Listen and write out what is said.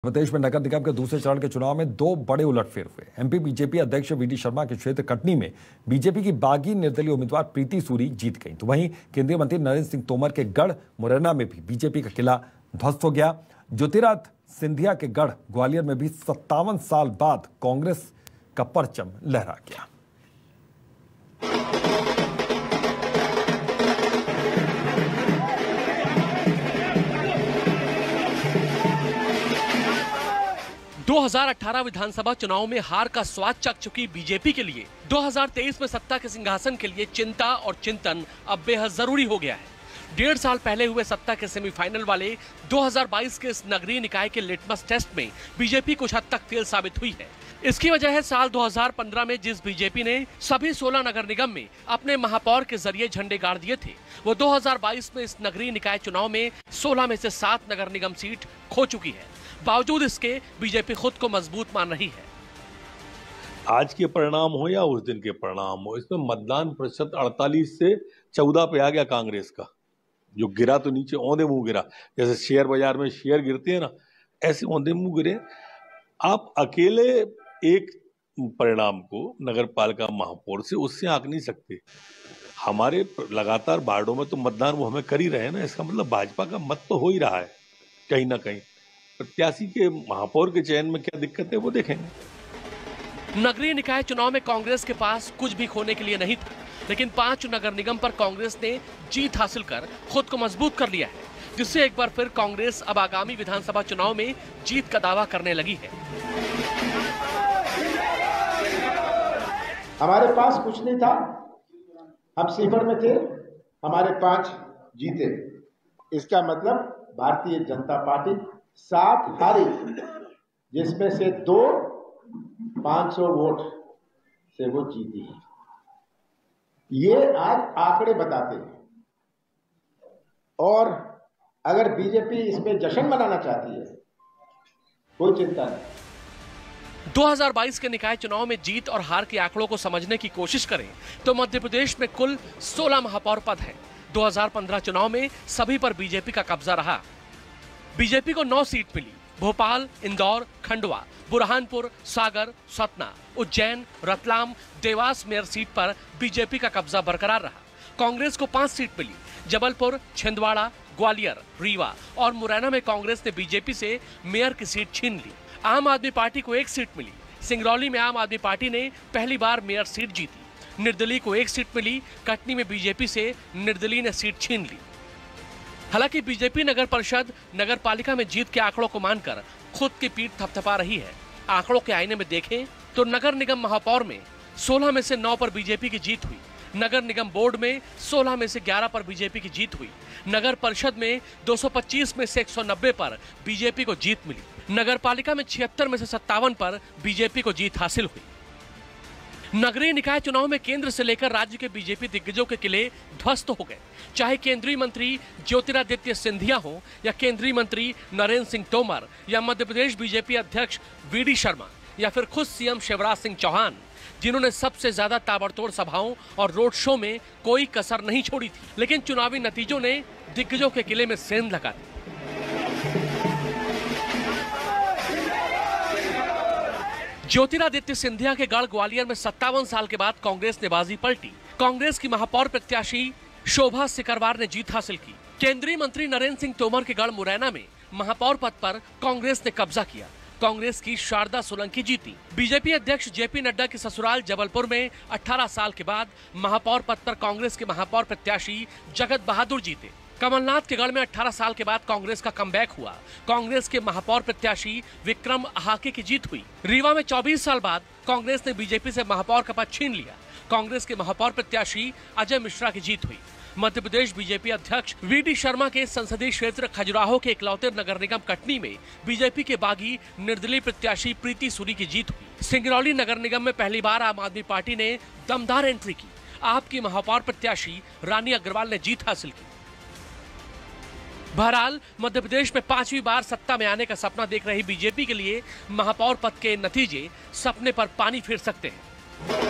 प्रदेश में नगर निगम के दूसरे चरण के चुनाव में दो बड़े उलटफेर हुए। एमपी बीजेपी अध्यक्ष वीडी शर्मा के क्षेत्र कटनी में बीजेपी की बागी निर्दलीय उम्मीदवार प्रीति सूरी जीत गई, तो वहीं केंद्रीय मंत्री नरेंद्र सिंह तोमर के गढ़ मुरैना में भी बीजेपी का किला ध्वस्त हो गया। ज्योतिरादित्य सिंधिया के गढ़ ग्वालियर में भी 57 साल बाद कांग्रेस का परचम लहरा गया। 2018 विधानसभा चुनाव में हार का स्वाद चख चुकी बीजेपी के लिए 2023 में सत्ता के सिंहासन के लिए चिंता और चिंतन अब बेहद जरूरी हो गया है। 1.5 साल पहले हुए सत्ता के सेमीफाइनल वाले 2022 के इस नगरीय निकाय के लिटमस टेस्ट में बीजेपी कुछ हद तक फेल साबित हुई है। इसकी वजह है साल 2015 में जिस बीजेपी ने सभी 16 नगर निगम में अपने महापौर के जरिए झंडे गाड़ दिए थे, वो 2022 में इस नगरीय निकाय चुनाव में 16 में से 7 नगर निगम सीट खो चुकी है। बावजूद इसके बीजेपी खुद को मजबूत मान रही है। आज के परिणाम हो या उस दिन के परिणाम हो, इसमें मतदान प्रतिशत 48 से 14 पे आ गया कांग्रेस का। जो गिरा तो नीचे औंधे मुंह गिरा, जैसे शेयर बाजार में शेयर गिरते हैं ना, ऐसे औंधे मुंह गिरे। आप अकेले एक परिणाम को नगर पालिका महापौर से उससे आंक नहीं सकते। हमारे लगातार वार्डों में तो मतदान वो हमें कर ही रहे हैं ना, इसका मतलब भाजपा का मत तो हो ही रहा है कहीं ना कहीं। प्रत्याशी के महापौर के चयन में क्या दिक्कत है वो देखेंगे। नगरीय निकाय चुनाव में कांग्रेस के पास कुछ भी खोने के लिए नहीं था, लेकिन 5 नगर निगम पर कांग्रेस ने जीत हासिल कर खुद को मजबूत कर लिया है, जिससे एक बार फिर कांग्रेस अब आगामी विधानसभा चुनाव में जीत का दावा करने लगी है। हमारे पास कुछ नहीं था, हम सिफर में थे, हमारे 5 जीते। इसका मतलब भारतीय जनता पार्टी 7 हारी, जिसमें से 2 500 वोट से वो जीती है। ये आज आंकड़े बताते हैं। और अगर बीजेपी इसमें जश्न मनाना चाहती है, कोई चिंता नहीं। 2022 के निकाय चुनाव में जीत और हार के आंकड़ों को समझने की कोशिश करें तो मध्य प्रदेश में कुल 16 महापौर पद हैं। 2015 चुनाव में सभी पर बीजेपी का कब्जा रहा। बीजेपी को 9 सीट मिली। भोपाल, इंदौर, खंडवा, बुरहानपुर, सागर, सतना, उज्जैन, रतलाम, देवास मेयर सीट पर बीजेपी का कब्जा बरकरार रहा। कांग्रेस को 5 सीट मिली। जबलपुर, छिंदवाड़ा, ग्वालियर, रीवा और मुरैना में कांग्रेस ने बीजेपी से मेयर की सीट छीन ली। आम आदमी पार्टी को 1 सीट मिली। सिंगरौली में आम आदमी पार्टी ने पहली बार मेयर सीट जीती। निर्दलीय को 1 सीट मिली। कटनी में बीजेपी से निर्दलीय ने सीट छीन ली। हालांकि बीजेपी नगर परिषद नगर पालिका में जीत के आंकड़ों को मानकर खुद की पीठ थपथपा रही है। आंकड़ों के आईने में देखें तो नगर निगम महापौर में 16 में से 9 पर बीजेपी की जीत हुई। नगर निगम बोर्ड में 16 में से 11 पर बीजेपी की जीत हुई। नगर परिषद में 225 में से 190 पर बीजेपी को जीत मिली। नगर पालिका में 76 में से 57 पर बीजेपी को जीत हासिल हुई। नगरीय निकाय चुनाव में केंद्र से लेकर राज्य के बीजेपी दिग्गजों के किले ध्वस्त हो गए। चाहे केंद्रीय मंत्री ज्योतिरादित्य सिंधिया हो या केंद्रीय मंत्री नरेंद्र सिंह तोमर या मध्य प्रदेश बीजेपी अध्यक्ष वीडी शर्मा या फिर खुद सीएम शिवराज सिंह चौहान, जिन्होंने सबसे ज्यादा ताबड़तोड़ सभाओं और रोड शो में कोई कसर नहीं छोड़ी थी, लेकिन चुनावी नतीजों ने दिग्गजों के किले में सेंध लगा दी। ज्योतिरादित्य सिंधिया के गढ़ ग्वालियर में 57 साल के बाद कांग्रेस ने बाजी पलटी। कांग्रेस की महापौर प्रत्याशी शोभा सिकरवार ने जीत हासिल की। केंद्रीय मंत्री नरेंद्र सिंह तोमर के गढ़ मुरैना में महापौर पद पर कांग्रेस ने कब्जा किया। कांग्रेस की शारदा सोलंकी जीती। बीजेपी अध्यक्ष जेपी नड्डा के ससुराल जबलपुर में 18 साल के बाद महापौर पद पर कांग्रेस के महापौर प्रत्याशी जगत बहादुर जीते। कमलनाथ के गढ़ में 18 साल के बाद कांग्रेस का कमबैक हुआ। कांग्रेस के महापौर प्रत्याशी विक्रम अहाके की जीत हुई। रीवा में 24 साल बाद कांग्रेस ने बीजेपी से महापौर का पद छीन लिया। कांग्रेस के महापौर प्रत्याशी अजय मिश्रा की जीत हुई। मध्य प्रदेश बीजेपी अध्यक्ष वीडी शर्मा के संसदीय क्षेत्र खजुराहो के इकलौते नगर निगम कटनी में बीजेपी के बागी निर्दलीय प्रत्याशी प्रीति सूरी की जीत हुई। सिंगरौली नगर निगम में पहली बार आम आदमी पार्टी ने दमदार एंट्री की। आपकी महापौर प्रत्याशी रानी अग्रवाल ने जीत हासिल की। बहरहाल मध्य प्रदेश में 5वीं बार सत्ता में आने का सपना देख रही बीजेपी के लिए महापौर पद के नतीजे सपने पर पानी फेर सकते हैं।